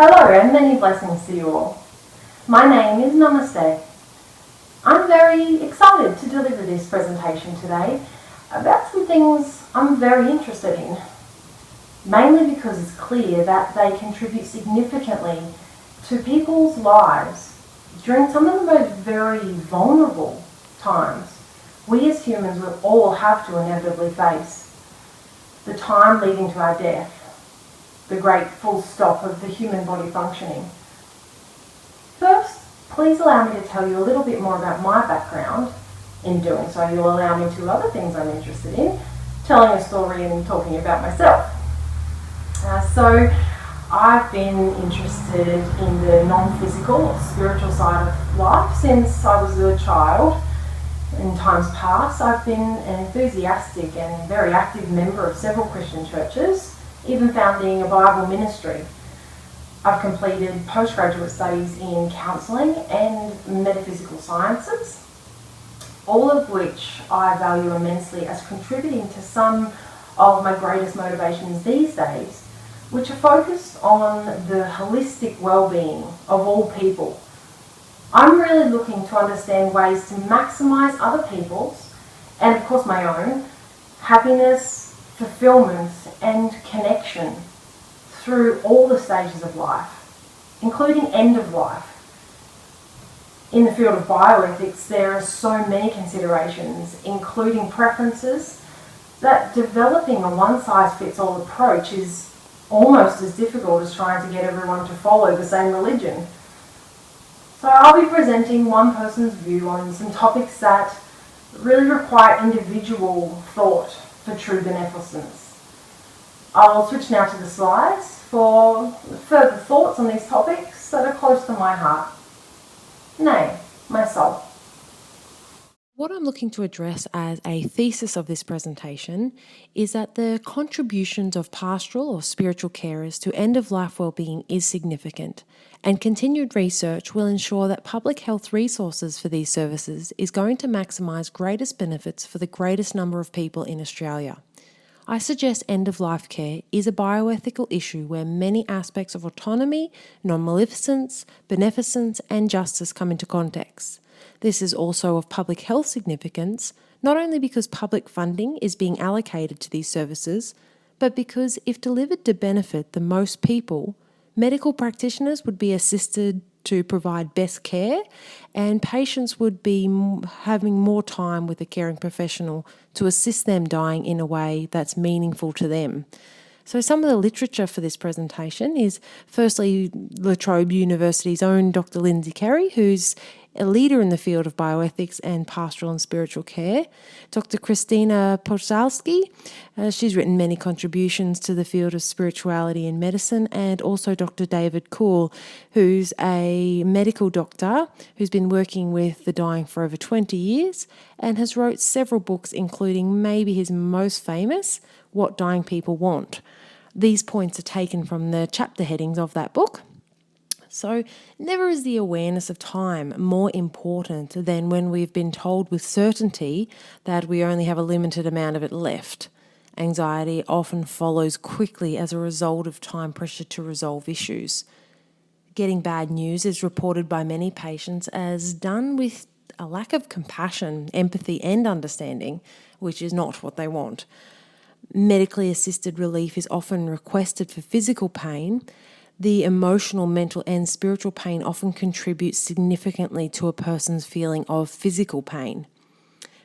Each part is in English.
Hello and many blessings to you all. My name is Namaste. I'm very excited to deliver this presentation today about some things I'm very interested in, mainly because it's clear that they contribute significantly to people's lives during some of the most very vulnerable times we as humans will all have to inevitably face. The time leading to our death, the great full stop of the human body functioning. First, please allow me to tell you a little bit more about my background. In doing so, you'll allow me to other things I'm interested in, telling a story and talking about myself. So I've been interested in the non-physical or spiritual side of life since I was a child. In times past, I've been an enthusiastic and very active member of several Christian churches, even founding a Bible ministry. I've completed postgraduate studies in counselling and metaphysical sciences, all of which I value immensely as contributing to some of my greatest motivations these days, which are focused on the holistic well-being of all people. I'm really looking to understand ways to maximise other people's, and of course my own, happiness, fulfillment and connection through all the stages of life, including end of life. In the field of bioethics, there are so many considerations, including preferences, that developing a one-size-fits-all approach is almost as difficult as trying to get everyone to follow the same religion. So I'll be presenting one person's view on some topics that really require individual thought for true beneficence. I'll switch now to the slides for further thoughts on these topics that are close to my heart. Nay, my soul. What I'm looking to address as a thesis of this presentation is that the contributions of pastoral or spiritual carers to end-of-life wellbeing is significant, and continued research will ensure that public health resources for these services is going to maximise greatest benefits for the greatest number of people in Australia. I suggest end-of-life care is a bioethical issue where many aspects of autonomy, non-maleficence, beneficence and justice come into context. This is also of public health significance, not only because public funding is being allocated to these services, but because if delivered to benefit the most people, medical practitioners would be assisted to provide best care and patients would be having more time with a caring professional to assist them dying in a way that's meaningful to them. So some of the literature for this presentation is firstly La Trobe University's own Dr. Lindsay Carey, who's a leader in the field of bioethics and pastoral and spiritual care. Dr. Christina Podsalski, she's written many contributions to the field of spirituality and medicine, and also Dr. David Cool, who's a medical doctor who's been working with the dying for over 20 years and has wrote several books, including maybe his most famous, What Dying People Want. These points are taken from the chapter headings of that book. So never is the awareness of time more important than when we've been told with certainty that we only have a limited amount of it left. Anxiety often follows quickly as a result of time pressure to resolve issues. Getting bad news is reported by many patients as done with a lack of compassion, empathy and understanding, which is not what they want. Medically assisted relief is often requested for physical pain. The emotional, mental and spiritual pain often contributes significantly to a person's feeling of physical pain.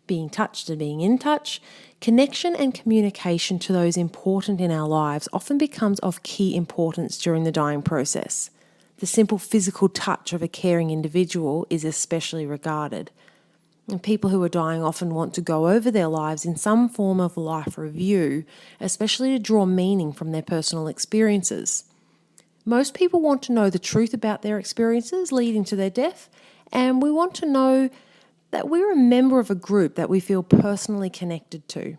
Being touched and being in touch, connection and communication to those important in our lives often becomes of key importance during the dying process. The simple physical touch of a caring individual is especially regarded. And people who are dying often want to go over their lives in some form of life review, especially to draw meaning from their personal experiences. Most people want to know the truth about their experiences leading to their death, and we want to know that we're a member of a group that we feel personally connected to.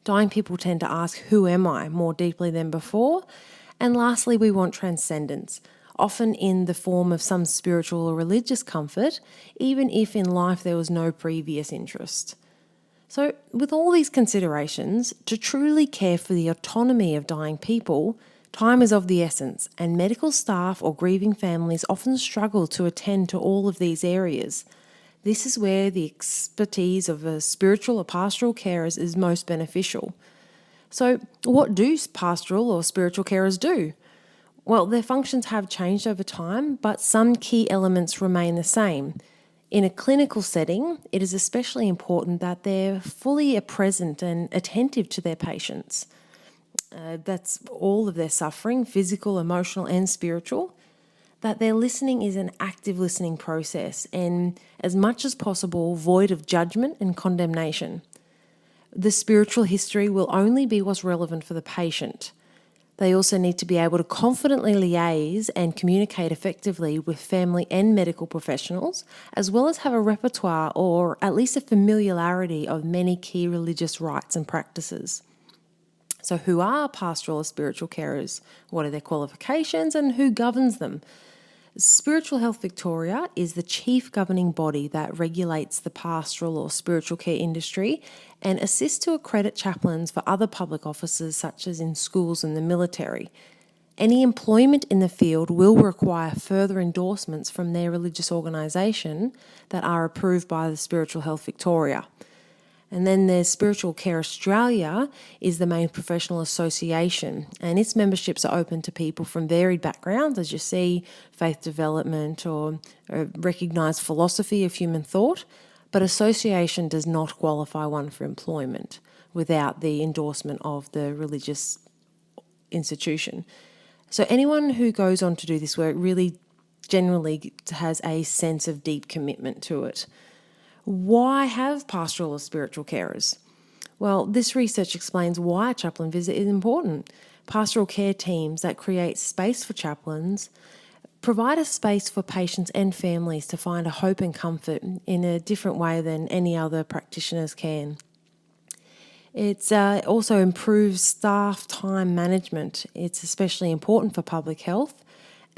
Dying people tend to ask, who am I, more deeply than before? And lastly, we want transcendence, often in the form of some spiritual or religious comfort, even if in life there was no previous interest. So with all these considerations, to truly care for the autonomy of dying people, Time is of the essence, and medical staff or grieving families often struggle to attend to all of these areas. This is where the expertise of a spiritual or pastoral carers is most beneficial. So, what do pastoral or spiritual carers do? Well, their functions have changed over time, but some key elements remain the same. In a clinical setting, it is especially important that they're fully present and attentive to their patients. That's all of their suffering, physical, emotional, and spiritual. That their listening is an active listening process and, as much as possible, void of judgment and condemnation. The spiritual history will only be what's relevant for the patient. They also need to be able to confidently liaise and communicate effectively with family and medical professionals, as well as have a repertoire or at least a familiarity of many key religious rites and practices. So, who are pastoral or spiritual carers? What are their qualifications and who governs them? Spiritual Health Victoria is the chief governing body that regulates the pastoral or spiritual care industry and assists to accredit chaplains for other public offices such as in schools and the military. Any employment in the field will require further endorsements from their religious organisation that are approved by the Spiritual Health Victoria. And then there's Spiritual Care Australia is the main professional association, and its memberships are open to people from varied backgrounds, as you see, faith development or recognised philosophy of human thought, but association does not qualify one for employment without the endorsement of the religious institution. So anyone who goes on to do this work really generally has a sense of deep commitment to it. Why have pastoral or spiritual carers? Well, this research explains why a chaplain visit is important. Pastoral care teams that create space for chaplains provide a space for patients and families to find a hope and comfort in a different way than any other practitioners can. It also improves staff time management. It's especially important for public health,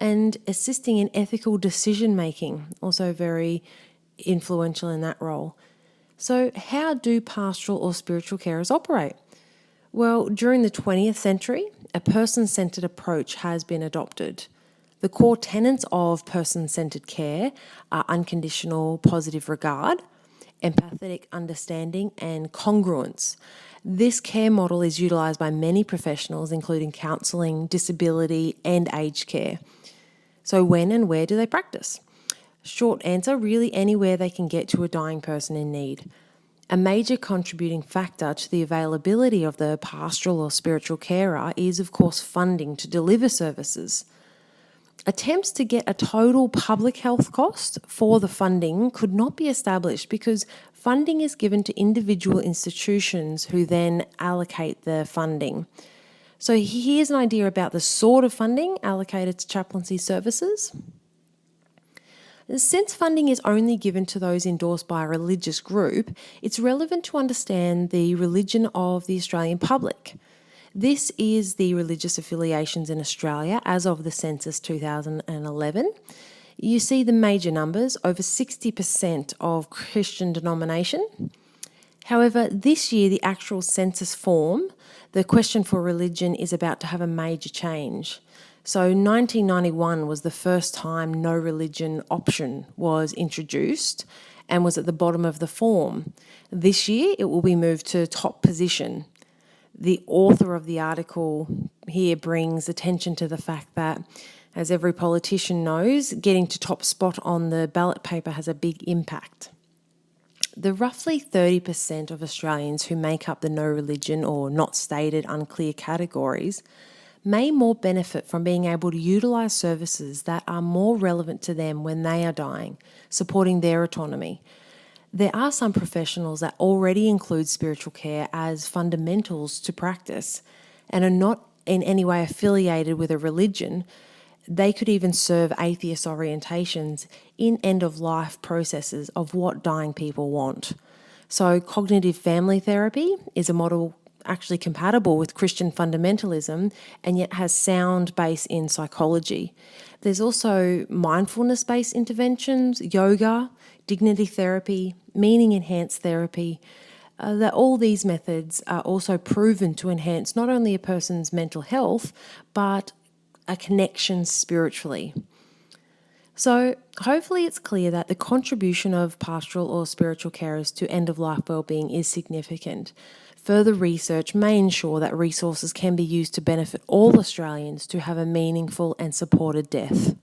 and assisting in ethical decision making, also very influential in that role. So, how do pastoral or spiritual carers operate? Well, during the 20th century, a person-centred approach has been adopted. The core tenets of person-centred care are unconditional positive regard, empathetic understanding, and congruence. This care model is utilised by many professionals, including counselling, disability, and aged care. So, when and where do they practice? Short answer, really anywhere they can get to a dying person in need. A major contributing factor to the availability of the pastoral or spiritual carer is, of course, funding to deliver services. Attempts to get a total public health cost for the funding could not be established because funding is given to individual institutions who then allocate the funding. So here's an idea about the sort of funding allocated to chaplaincy services. Since funding is only given to those endorsed by a religious group, it's relevant to understand the religion of the Australian public. This is the religious affiliations in Australia as of the census 2011. You see the major numbers, over 60% of Christian denomination. However, this year, the actual census form, the question for religion is about to have a major change. So 1991 was the first time no religion option was introduced and was at the bottom of the form. This year, it will be moved to top position. The author of the article here brings attention to the fact that, as every politician knows, getting to top spot on the ballot paper has a big impact. The roughly 30% of Australians who make up the no religion or not stated unclear categories may more benefit from being able to utilise services that are more relevant to them when they are dying, supporting their autonomy. There are some professionals that already include spiritual care as fundamentals to practice and are not in any way affiliated with a religion. They could even serve atheist orientations in end-of-life processes of what dying people want. So cognitive family therapy is a model actually compatible with Christian fundamentalism and yet has sound base in psychology. There's also mindfulness-based interventions, yoga, dignity therapy, meaning-enhanced therapy, that all these methods are also proven to enhance not only a person's mental health, but a connection spiritually. So hopefully it's clear that the contribution of pastoral or spiritual carers to end-of-life wellbeing is significant. Further research may ensure that resources can be used to benefit all Australians to have a meaningful and supported death.